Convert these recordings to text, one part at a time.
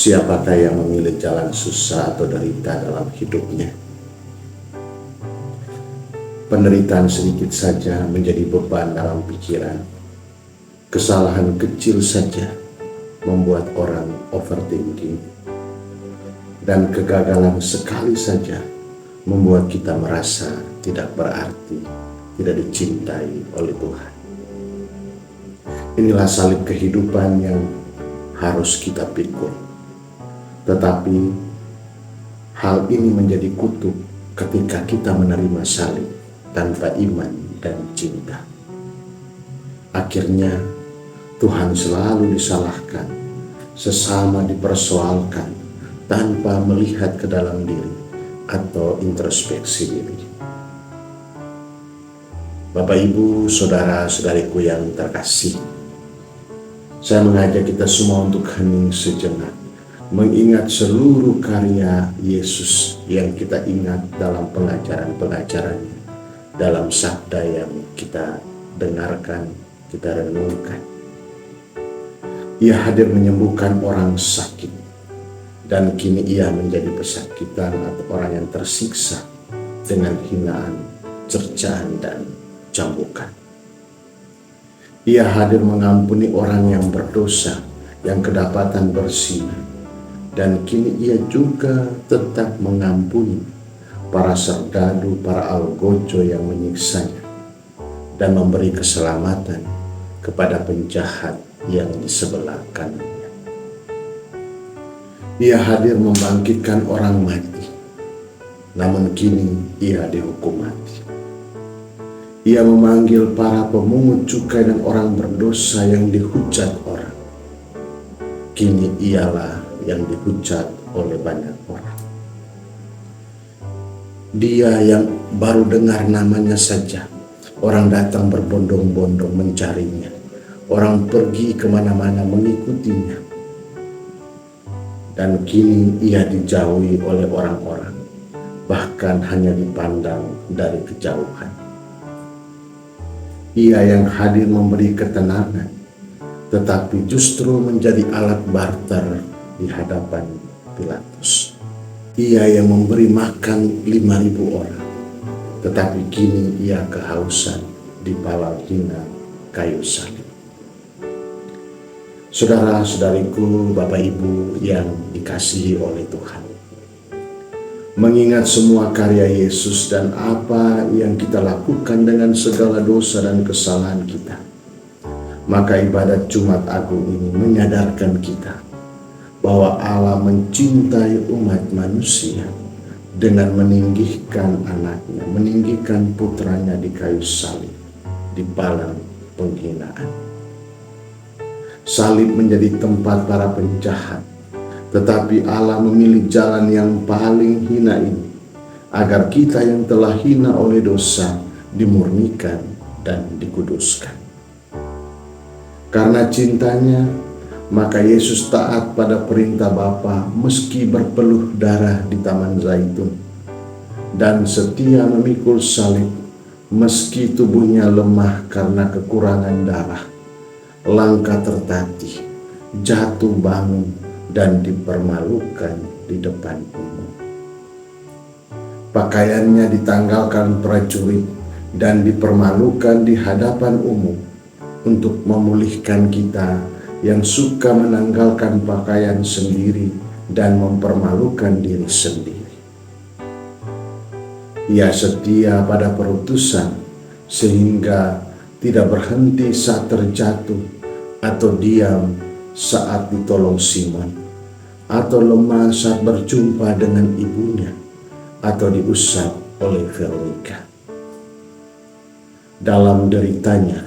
Siapakah yang memilih jalan susah atau derita dalam hidupnya? Penderitaan sedikit saja menjadi beban dalam pikiran. Kesalahan kecil saja membuat orang overthinking. Dan kegagalan sekali saja membuat kita merasa tidak berarti, tidak dicintai oleh Tuhan. Inilah salib kehidupan yang harus kita pikul. Tetapi hal ini menjadi kutuk ketika kita menerima salib tanpa iman dan cinta. Akhirnya Tuhan selalu disalahkan, sesama dipersoalkan tanpa melihat ke dalam diri atau introspeksi diri. Bapak, Ibu, saudara-saudariku yang terkasih, saya mengajak kita semua untuk hening sejenak, mengingat seluruh karya Yesus yang kita ingat dalam pengajaran-pengajarannya, dalam sabda yang kita dengarkan, kita renungkan. Ia hadir menyembuhkan orang sakit, dan kini ia menjadi pesakitan atau orang yang tersiksa dengan hinaan, cercaan, dan cambukan. Ia hadir mengampuni orang yang berdosa, yang kedapatan bersih, dan kini ia juga tetap mengampuni para serdadu, para algojo yang menyiksanya, dan memberi keselamatan kepada penjahat yang di sebelah kanannya. Ia hadir membangkitkan orang mati, namun kini ia dihukum mati. Ia memanggil para pemungut cukai dan orang berdosa yang dihujat orang. Kini ialah yang dihujat oleh banyak orang. Dia yang baru dengar namanya saja, orang datang berbondong-bondong mencarinya. Orang pergi kemana-mana mengikutinya. Dan kini ia dijauhi oleh orang-orang, bahkan hanya dipandang dari kejauhan. Ia yang hadir memberi ketenangan, tetapi justru menjadi alat barter di hadapan Pilatus. Ia yang memberi makan 5.000 orang, tetapi kini ia kehausan di palang hina kayu salib. Saudara-saudariku, Bapak Ibu yang dikasihi oleh Tuhan, mengingat semua karya Yesus dan apa yang kita lakukan dengan segala dosa dan kesalahan kita, maka ibadat Jumat Agung ini menyadarkan kita bahwa Allah mencintai umat manusia dengan meninggikan anaknya, meninggikan putranya di kayu salib, di palang penghinaan. Salib menjadi tempat para penjahat, tetapi Allah memilih jalan yang paling hina ini, agar kita yang telah hina oleh dosa dimurnikan dan dikuduskan. Karena cintanya, maka Yesus taat pada perintah Bapa meski berpeluh darah di Taman Zaitun, dan setia memikul salib meski tubuhnya lemah karena kekurangan darah, langkah tertatih, jatuh bangun, dan dipermalukan di depan umum. Pakaiannya ditanggalkan prajurit dan dipermalukan di hadapan umum untuk memulihkan kita yang suka menanggalkan pakaian sendiri dan mempermalukan diri sendiri. Ia setia pada perutusan sehingga tidak berhenti saat terjatuh atau diam saat ditolong Simon, atau lemah saat berjumpa dengan ibunya, atau diusap oleh Veronica. Dalam deritanya,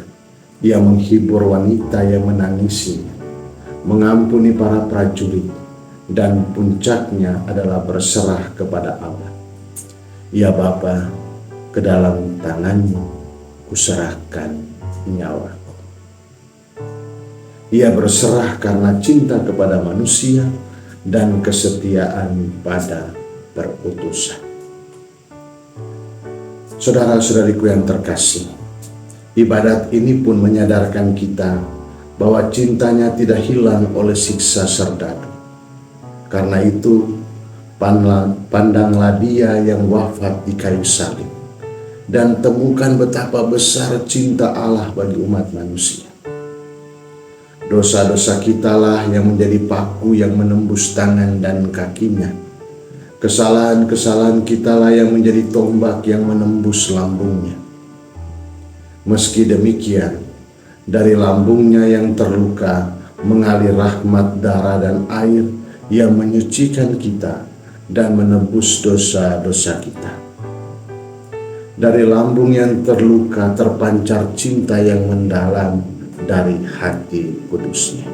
ia menghibur wanita yang menangisinya, mengampuni para prajurit, dan puncaknya adalah berserah kepada Allah. Ya Bapa, ke dalam tangan-Mu kuserahkan nyawaku. Ia berserah karena cinta kepada manusia dan kesetiaan pada perutusan. Saudara-saudariku yang terkasih, ibadat ini pun menyadarkan kita bahwa cintanya tidak hilang oleh siksa serdadu. Karena itu, pandanglah Dia yang wafat di kayu salib, dan temukan betapa besar cinta Allah bagi umat manusia. Dosa-dosa kitalah yang menjadi paku yang menembus tangan dan kakinya. Kesalahan-kesalahan kitalah yang menjadi tombak yang menembus lambungnya. Meski demikian, dari lambungnya yang terluka mengalir rahmat darah dan air yang menyucikan kita dan menebus dosa-dosa kita. Dari lambung yang terluka terpancar cinta yang mendalam dari hati kudusnya.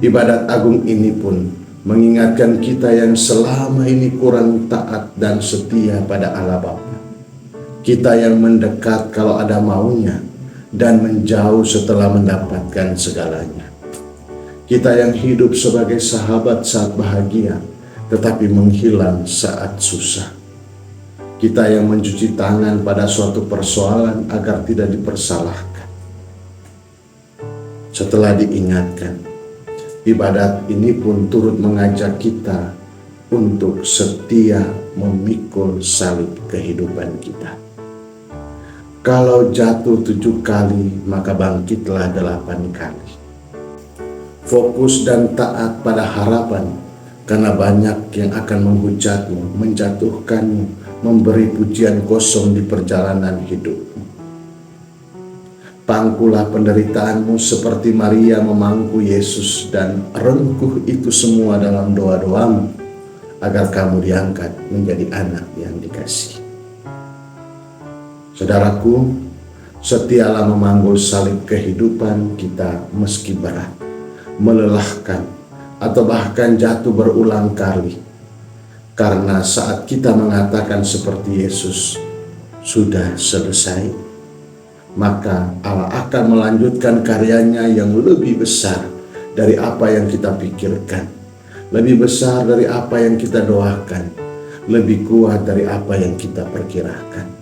Ibadat agung ini pun mengingatkan kita yang selama ini kurang taat dan setia pada Allah Bapa. Kita yang mendekat kalau ada maunya dan menjauh setelah mendapatkan segalanya. Kita yang hidup sebagai sahabat saat bahagia, tetapi menghilang saat susah. Kita yang mencuci tangan pada suatu persoalan agar tidak dipersalahkan. Setelah diingatkan, ibadat ini pun turut mengajak kita untuk setia memikul salib kehidupan kita. Kalau jatuh 7 kali, maka bangkitlah 8 kali. Fokus dan taat pada harapan, karena banyak yang akan menghujatmu, menjatuhkanmu, memberi pujian kosong di perjalanan hidupmu. Pangkulah penderitaanmu seperti Maria memangku Yesus, dan rengkuh itu semua dalam doa-doamu, agar kamu diangkat menjadi anak yang dikasihi. Saudaraku, setialah memanggul salib kehidupan kita meski berat, melelahkan, atau bahkan jatuh berulang kali. Karena saat kita mengatakan seperti Yesus, sudah selesai, maka Allah akan melanjutkan karyanya yang lebih besar dari apa yang kita pikirkan, lebih besar dari apa yang kita doakan, lebih kuat dari apa yang kita perkirakan.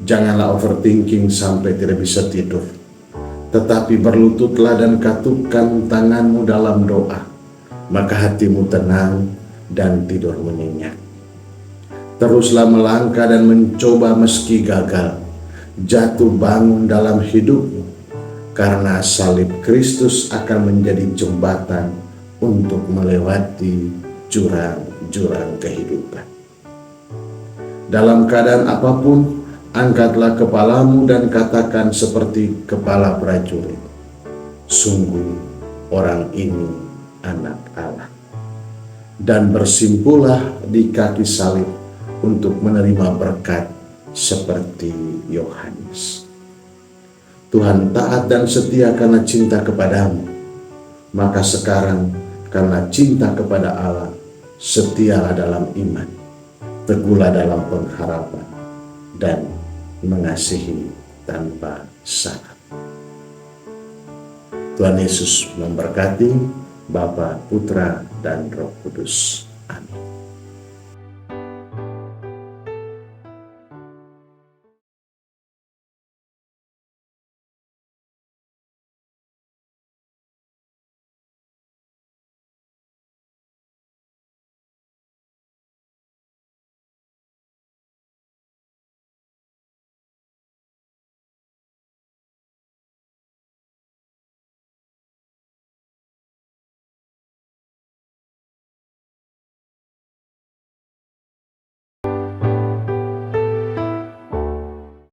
Janganlah overthinking sampai tidak bisa tidur, tetapi berlututlah dan katupkan tanganmu dalam doa, maka hatimu tenang dan tidur menyenyak. Teruslah melangkah dan mencoba meski gagal, jatuh bangun dalam hidupmu, karena salib Kristus akan menjadi jembatan untuk melewati jurang-jurang kehidupan. Dalam keadaan apapun, angkatlah kepalamu dan katakan seperti kepala prajurit, sungguh orang ini anak Allah. Dan bersimpulah di kaki salib untuk menerima berkat seperti Yohanes. Tuhan taat dan setia karena cinta kepadamu, maka sekarang karena cinta kepada Allah, setialah dalam iman, teguhlah dalam pengharapan, dan mengasihi tanpa syarat. Tuhan Yesus memberkati, Bapa, Putra, dan Roh Kudus.